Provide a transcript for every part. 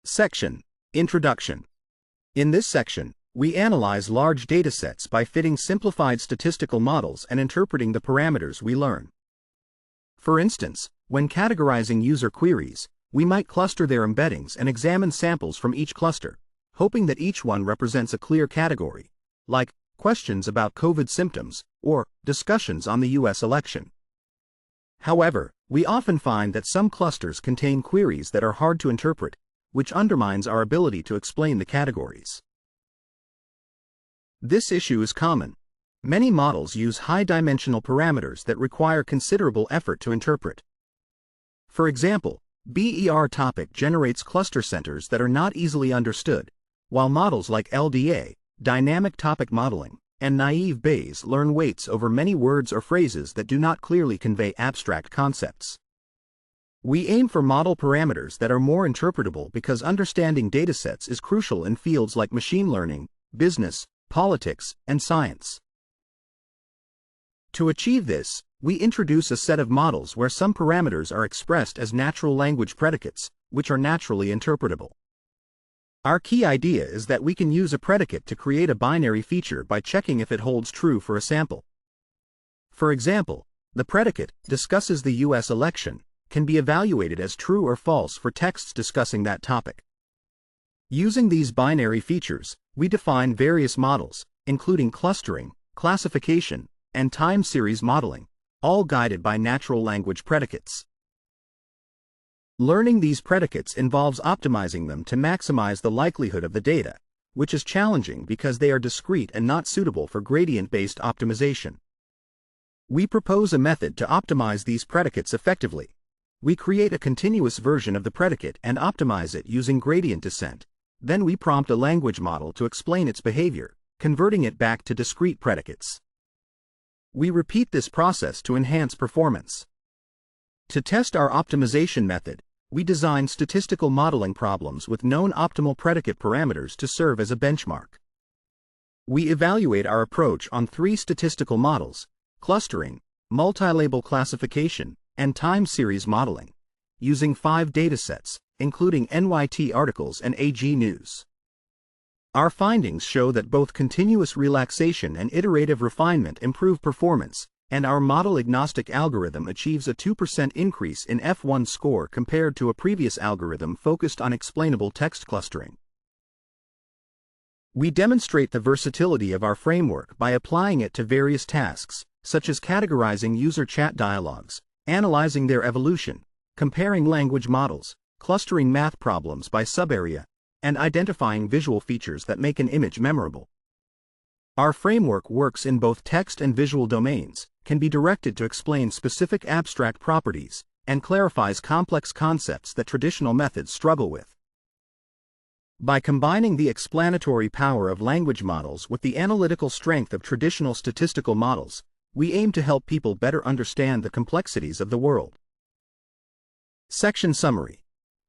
Section: Introduction. In this section, we analyze large datasets by fitting simplified statistical models and interpreting the parameters we learn. For instance, when categorizing user queries, we might cluster their embeddings and examine samples from each cluster, hoping that each one represents a clear category, like questions about COVID symptoms or discussions on the US election. However, we often find that some clusters contain queries that are hard to interpret, which undermines our ability to explain the categories. This issue is common. Many models use high-dimensional parameters that require considerable effort to interpret. For example, BER topic generates cluster centers that are not easily understood, while models like LDA, dynamic topic modeling, and naive Bayes learn weights over many words or phrases that do not clearly convey abstract concepts. We aim for model parameters that are more interpretable because understanding datasets is crucial in fields like machine learning, business, politics, and science. To achieve this, we introduce a set of models where some parameters are expressed as natural language predicates, which are naturally interpretable. Our key idea is that we can use a predicate to create a binary feature by checking if it holds true for a sample. For example, the predicate discusses the US election can be evaluated as true or false for texts discussing that topic. Using these binary features, we define various models, including clustering, classification, and time series modeling, all guided by natural language predicates. Learning these predicates involves optimizing them to maximize the likelihood of the data, which is challenging because they are discrete and not suitable for gradient-based optimization. We propose a method to optimize these predicates effectively. We create a continuous version of the predicate and optimize it using gradient descent. Then we prompt a language model to explain its behavior, converting it back to discrete predicates. We repeat this process to enhance performance. To test our optimization method, we design statistical modeling problems with known optimal predicate parameters to serve as a benchmark. We evaluate our approach on 3 statistical models: clustering, multi-label classification, and time series modeling, using 5 datasets, including NYT articles and AG News. Our findings show that both continuous relaxation and iterative refinement improve performance, and our model-agnostic algorithm achieves a 2% increase in F1 score compared to a previous algorithm focused on explainable text clustering. We demonstrate the versatility of our framework by applying it to various tasks, such as categorizing user chat dialogues, analyzing their evolution, comparing language models, clustering math problems by subarea, and identifying visual features that make an image memorable. Our framework works in both text and visual domains, can be directed to explain specific abstract properties, and clarifies complex concepts that traditional methods struggle with. By combining the explanatory power of language models with the analytical strength of traditional statistical models, we aim to help people better understand the complexities of the world. Section Summary.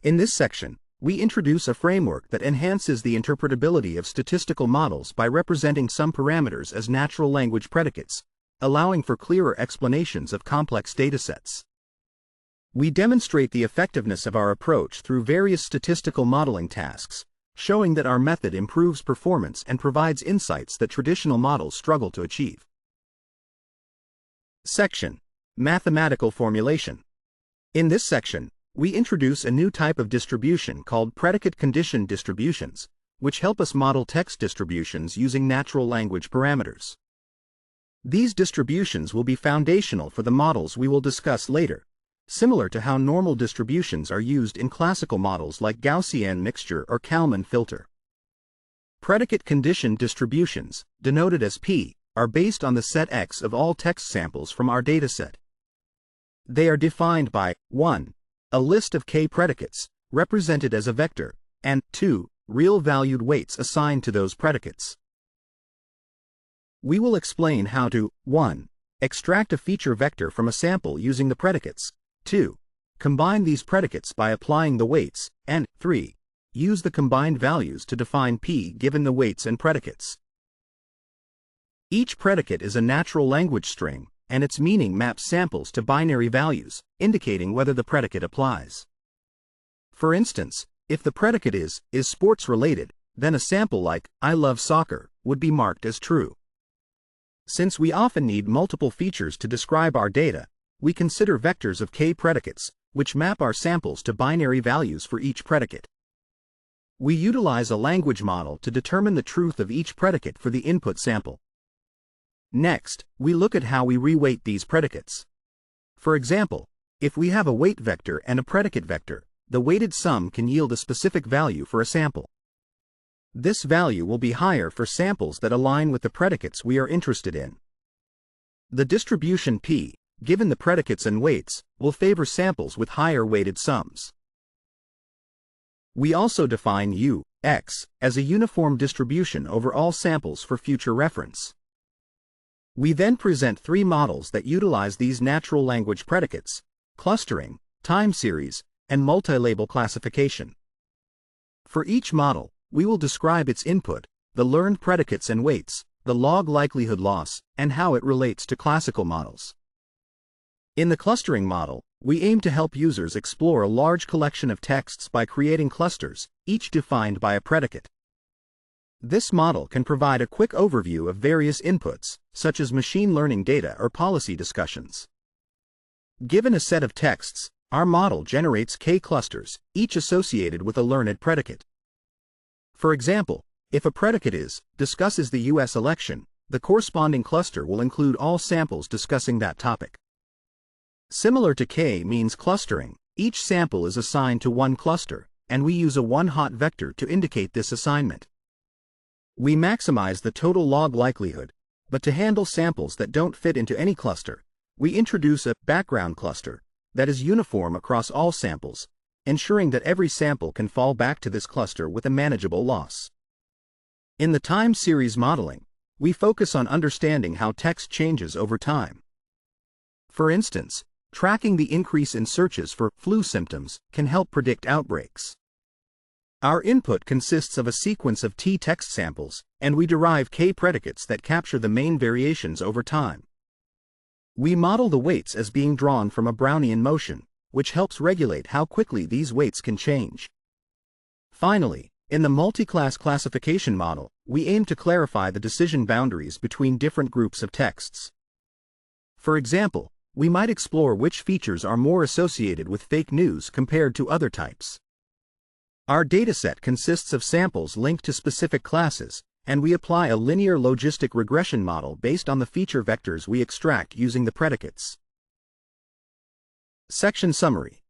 In this section, we introduce a framework that enhances the interpretability of statistical models by representing some parameters as natural language predicates, allowing for clearer explanations of complex datasets. We demonstrate the effectiveness of our approach through various statistical modeling tasks, showing that our method improves performance and provides insights that traditional models struggle to achieve. Section: Mathematical Formulation. In this section, we introduce a new type of distribution called predicate condition distributions, which help us model text distributions using natural language parameters. These distributions will be foundational for the models we will discuss later, similar to how normal distributions are used in classical models like Gaussian mixture or Kalman filter. Predicate condition distributions, denoted as P, are based on the set X of all text samples from our dataset. They are defined by 1. A list of K predicates, represented as a vector, and 2. Real-valued weights assigned to those predicates. We will explain how to 1. Extract a feature vector from a sample using the predicates, 2. Combine these predicates by applying the weights, and 3. Use the combined values to define P given the weights and predicates. Each predicate is a natural language string, and its meaning maps samples to binary values, indicating whether the predicate applies. For instance, If the predicate is sports related, then a sample like, I love soccer, would be marked as true. Since we often need multiple features to describe our data, we consider vectors of k predicates, which map our samples to binary values for each predicate. We utilize a language model to determine the truth of each predicate for the input sample. Next, we look at how we reweight these predicates. For example, if we have a weight vector and a predicate vector, the weighted sum can yield a specific value for a sample. This value will be higher for samples that align with the predicates we are interested in. The distribution P, given the predicates and weights, will favor samples with higher weighted sums. We also define U, X, as a uniform distribution over all samples for future reference. We then present three models that utilize these natural language predicates: clustering, time series, and multi-label classification. For each model, we will describe its input, the learned predicates and weights, the log likelihood loss, and how it relates to classical models. In the clustering model, we aim to help users explore a large collection of texts by creating clusters, each defined by a predicate. This model can provide a quick overview of various inputs, such as machine learning data or policy discussions. Given a set of texts, our model generates k clusters, each associated with a learned predicate. For example, if a predicate discusses the U.S. election, the corresponding cluster will include all samples discussing that topic. Similar to k-means clustering, each sample is assigned to one cluster, and we use a one-hot vector to indicate this assignment. We maximize the total log likelihood, but to handle samples that don't fit into any cluster, we introduce a background cluster that is uniform across all samples, ensuring that every sample can fall back to this cluster with a manageable loss. In the time series modeling, we focus on understanding how text changes over time. For instance, tracking the increase in searches for flu symptoms can help predict outbreaks. Our input consists of a sequence of T text samples, and we derive k predicates that capture the main variations over time. We model the weights as being drawn from a Brownian motion, which helps regulate how quickly these weights can change. Finally, in the multi-class classification model, we aim to clarify the decision boundaries between different groups of texts. For example, we might explore which features are more associated with fake news compared to other types. Our dataset consists of samples linked to specific classes, and we apply a linear logistic regression model based on the feature vectors we extract using the predicates. Section Summary.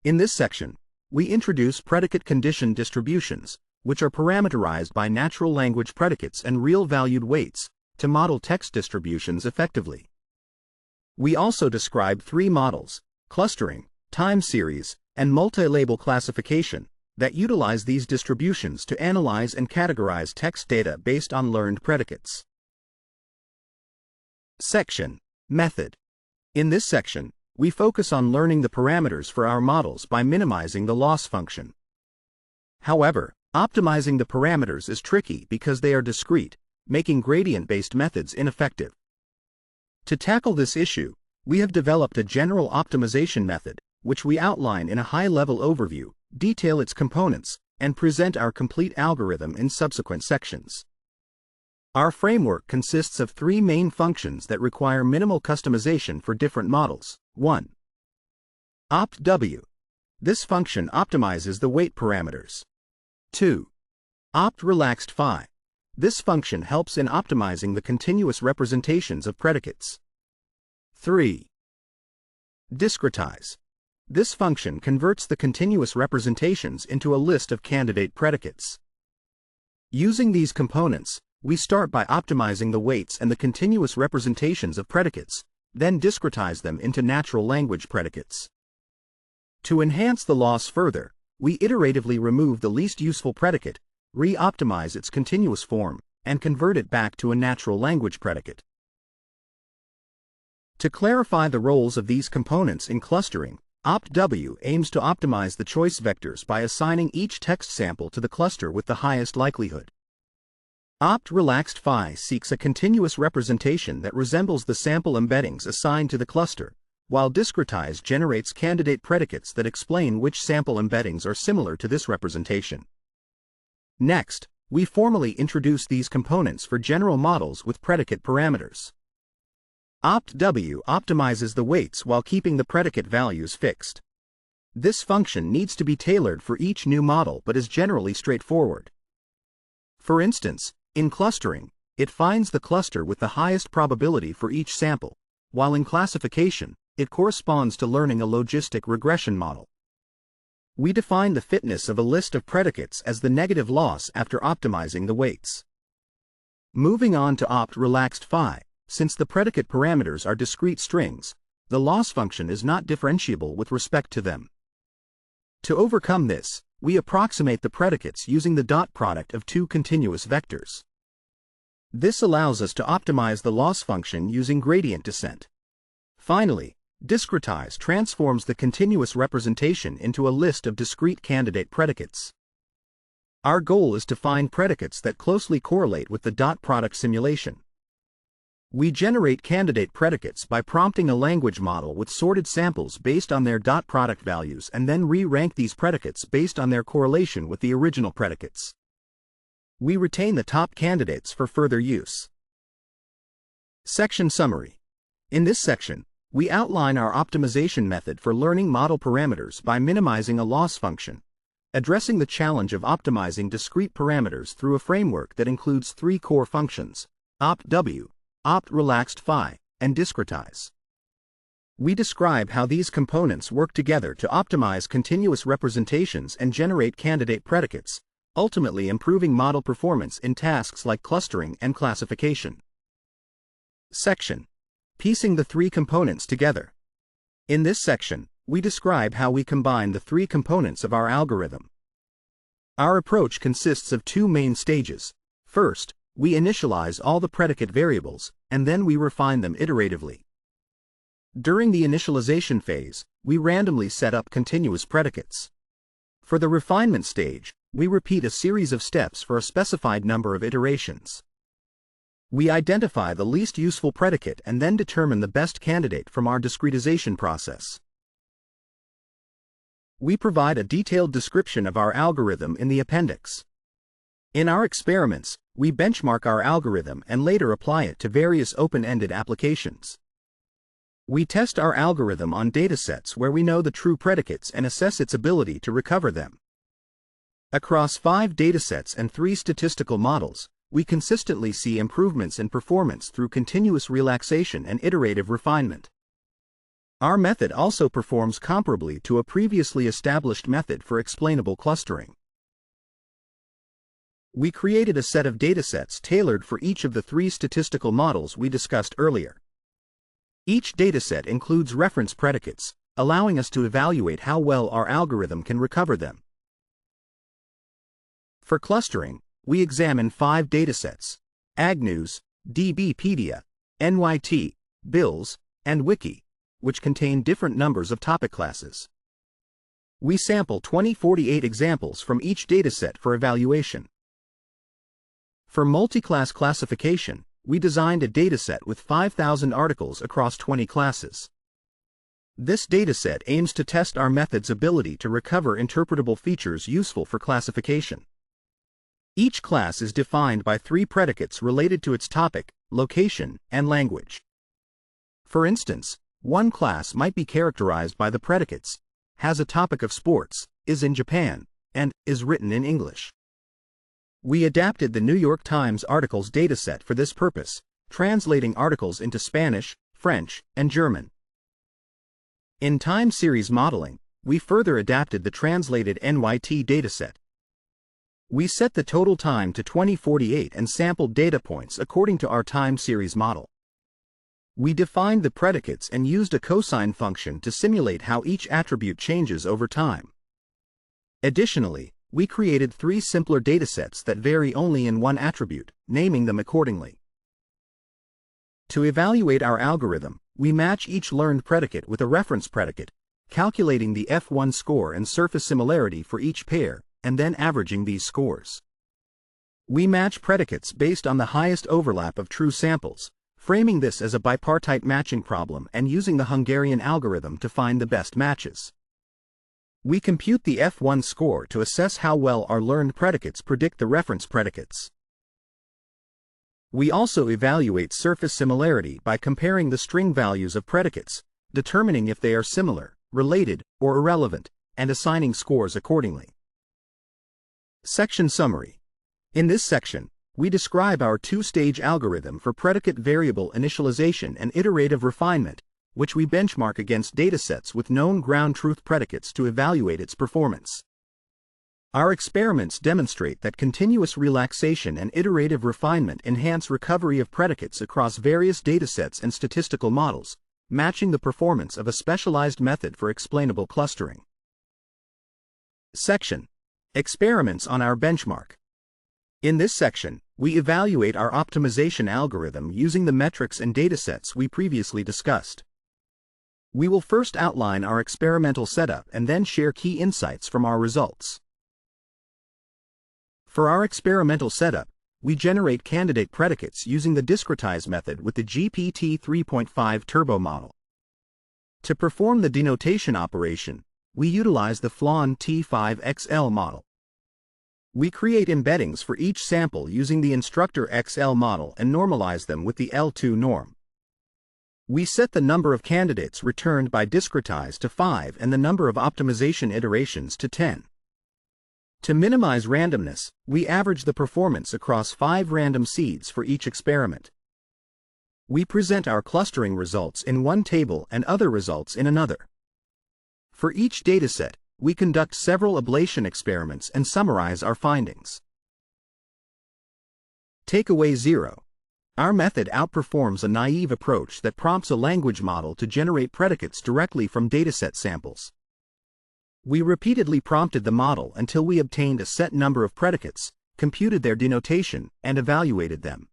In this section, we introduce predicate condition distributions, which are parameterized by natural language predicates and real-valued weights, to model text distributions effectively. We also describe three models: clustering, time series, and multi-label classification, that utilize these distributions to analyze and categorize text data based on learned predicates. Section Method. In this section, we focus on learning the parameters for our models by minimizing the loss function. However, optimizing the parameters is tricky because they are discrete, making gradient-based methods ineffective. To tackle this issue, we have developed a general optimization method, which we outline in a high-level overview, detail its components, and present our complete algorithm in subsequent sections. Our framework consists of three main functions that require minimal customization for different models. 1. opt-w. This function optimizes the weight parameters. 2. opt-relaxed phi. This function helps in optimizing the continuous representations of predicates. 3. Discretize. This function converts the continuous representations into a list of candidate predicates. Using these components, we start by optimizing the weights and the continuous representations of predicates, then discretize them into natural language predicates. To enhance the loss further, we iteratively remove the least useful predicate, re-optimize its continuous form, and convert it back to a natural language predicate. To clarify the roles of these components in clustering, opt-w aims to optimize the choice vectors by assigning each text sample to the cluster with the highest likelihood. Opt-relaxed phi seeks a continuous representation that resembles the sample embeddings assigned to the cluster, while discretize generates candidate predicates that explain which sample embeddings are similar to this representation. Next, we formally introduce these components for general models with predicate parameters. Opt-W optimizes the weights while keeping the predicate values fixed. This function needs to be tailored for each new model but is generally straightforward. For instance, in clustering, it finds the cluster with the highest probability for each sample, while in classification, it corresponds to learning a logistic regression model. We define the fitness of a list of predicates as the negative loss after optimizing the weights. Moving on to opt-relaxed phi, since the predicate parameters are discrete strings, the loss function is not differentiable with respect to them. To overcome this, we approximate the predicates using the dot product of two continuous vectors. This allows us to optimize the loss function using gradient descent. Finally, discretize transforms the continuous representation into a list of discrete candidate predicates. Our goal is to find predicates that closely correlate with the dot product simulation. We generate candidate predicates by prompting a language model with sorted samples based on their dot product values and then re-rank these predicates based on their correlation with the original predicates. We retain the top candidates for further use. Section Summary. In this section, we outline our optimization method for learning model parameters by minimizing a loss function, addressing the challenge of optimizing discrete parameters through a framework that includes three core functions: opt-W, opt-relaxed phi, and discretize. We describe how these components work together to optimize continuous representations and generate candidate predicates, ultimately improving model performance in tasks like clustering and classification. Section: Piecing the three components together. In this section, we describe how we combine the three components of our algorithm. Our approach consists of two main stages. First, we initialize all the predicate variables, and then we refine them iteratively. During the initialization phase, we randomly set up continuous predicates. For the refinement stage, we repeat a series of steps for a specified number of iterations. We identify the least useful predicate and then determine the best candidate from our discretization process. We provide a detailed description of our algorithm in the appendix. In our experiments, we benchmark our algorithm and later apply it to various open-ended applications. We test our algorithm on datasets where we know the true predicates and assess its ability to recover them. Across 5 datasets and 3 statistical models, we consistently see improvements in performance through continuous relaxation and iterative refinement. Our method also performs comparably to a previously established method for explainable clustering. We created a set of datasets tailored for each of the 3 statistical models we discussed earlier. Each dataset includes reference predicates, allowing us to evaluate how well our algorithm can recover them. For clustering, we examine 5 datasets: AgNews, DBpedia, NYT, Bills, and Wiki, which contain different numbers of topic classes. We sample 2048 examples from each dataset for evaluation. For multi-class classification, we designed a dataset with 5,000 articles across 20 classes. This dataset aims to test our method's ability to recover interpretable features useful for classification. Each class is defined by 3 predicates related to its topic, location, and language. For instance, one class might be characterized by the predicates: has a topic of sports, is in Japan, and is written in English. We adapted the New York Times articles dataset for this purpose, translating articles into Spanish, French, and German. In time series modeling, we further adapted the translated NYT dataset. We set the total time to 2048 and sampled data points according to our time series model. We defined the predicates and used a cosine function to simulate how each attribute changes over time. Additionally, we created 3 simpler datasets that vary only in one attribute, naming them accordingly. To evaluate our algorithm, we match each learned predicate with a reference predicate, calculating the F1 score and surface similarity for each pair, and then averaging these scores. We match predicates based on the highest overlap of true samples, framing this as a bipartite matching problem and using the Hungarian algorithm to find the best matches. We compute the F1 score to assess how well our learned predicates predict the reference predicates. We also evaluate surface similarity by comparing the string values of predicates, determining if they are similar, related, or irrelevant, and assigning scores accordingly. Section Summary. In this section, we describe our two-stage algorithm for predicate variable initialization and iterative refinement, which we benchmark against datasets with known ground truth predicates to evaluate its performance. Our experiments demonstrate that continuous relaxation and iterative refinement enhance recovery of predicates across various datasets and statistical models, matching the performance of a specialized method for explainable clustering. Section: Experiments on our benchmark. In this section, we evaluate our optimization algorithm using the metrics and datasets we previously discussed. We will first outline our experimental setup and then share key insights from our results. For our experimental setup, we generate candidate predicates using the discretize method with the GPT 3.5 turbo model. To perform the denotation operation, we utilize the Flan T5XL model. We create embeddings for each sample using the instructor XL model and normalize them with the L2 norm. We set the number of candidates returned by discretize to 5 and the number of optimization iterations to 10. To minimize randomness, we average the performance across 5 random seeds for each experiment. We present our clustering results in one table and other results in another. For each dataset, we conduct several ablation experiments and summarize our findings. Takeaway 0. Our method outperforms a naive approach that prompts a language model to generate predicates directly from dataset samples. We repeatedly prompted the model until we obtained a set number of predicates, computed their denotation, and evaluated them.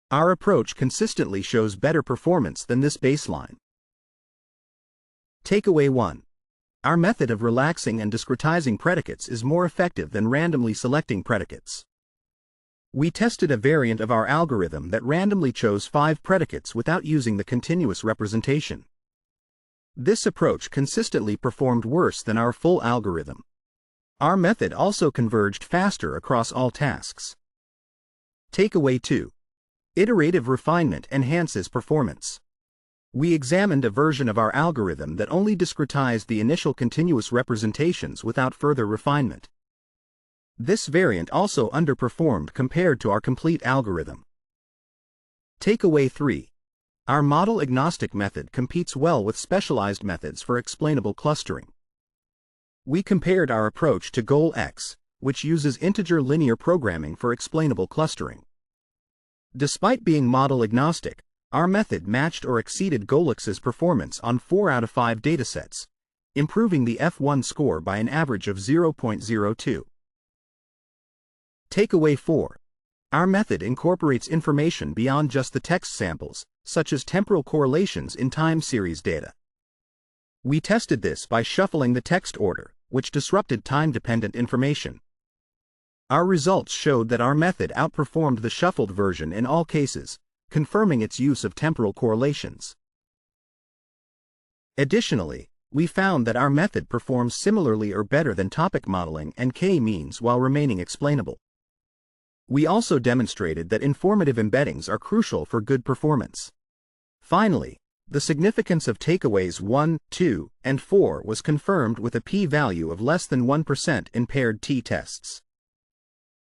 Our approach consistently shows better performance than this baseline. Takeaway 1. Our method of relaxing and discretizing predicates is more effective than randomly selecting predicates. We tested a variant of our algorithm that randomly chose 5 predicates without using the continuous representation. This approach consistently performed worse than our full algorithm. Our method also converged faster across all tasks. Takeaway 2. Iterative refinement enhances performance. We examined a version of our algorithm that only discretized the initial continuous representations without further refinement. This variant also underperformed compared to our complete algorithm. Takeaway 3. Our model-agnostic method competes well with specialized methods for explainable clustering. We compared our approach to GoalX, which uses integer linear programming for explainable clustering. Despite being model-agnostic, our method matched or exceeded GoalX's performance on 4 out of 5 datasets, improving the F1 score by an average of 0.02. Takeaway 4. Our method incorporates information beyond just the text samples, such as temporal correlations in time series data. We tested this by shuffling the text order, which disrupted time-dependent information. Our results showed that our method outperformed the shuffled version in all cases, confirming its use of temporal correlations. Additionally, we found that our method performs similarly or better than topic modeling and k-means while remaining explainable. We also demonstrated that informative embeddings are crucial for good performance. Finally, the significance of takeaways 1, 2, and 4 was confirmed with a p-value of less than 1% in paired t-tests.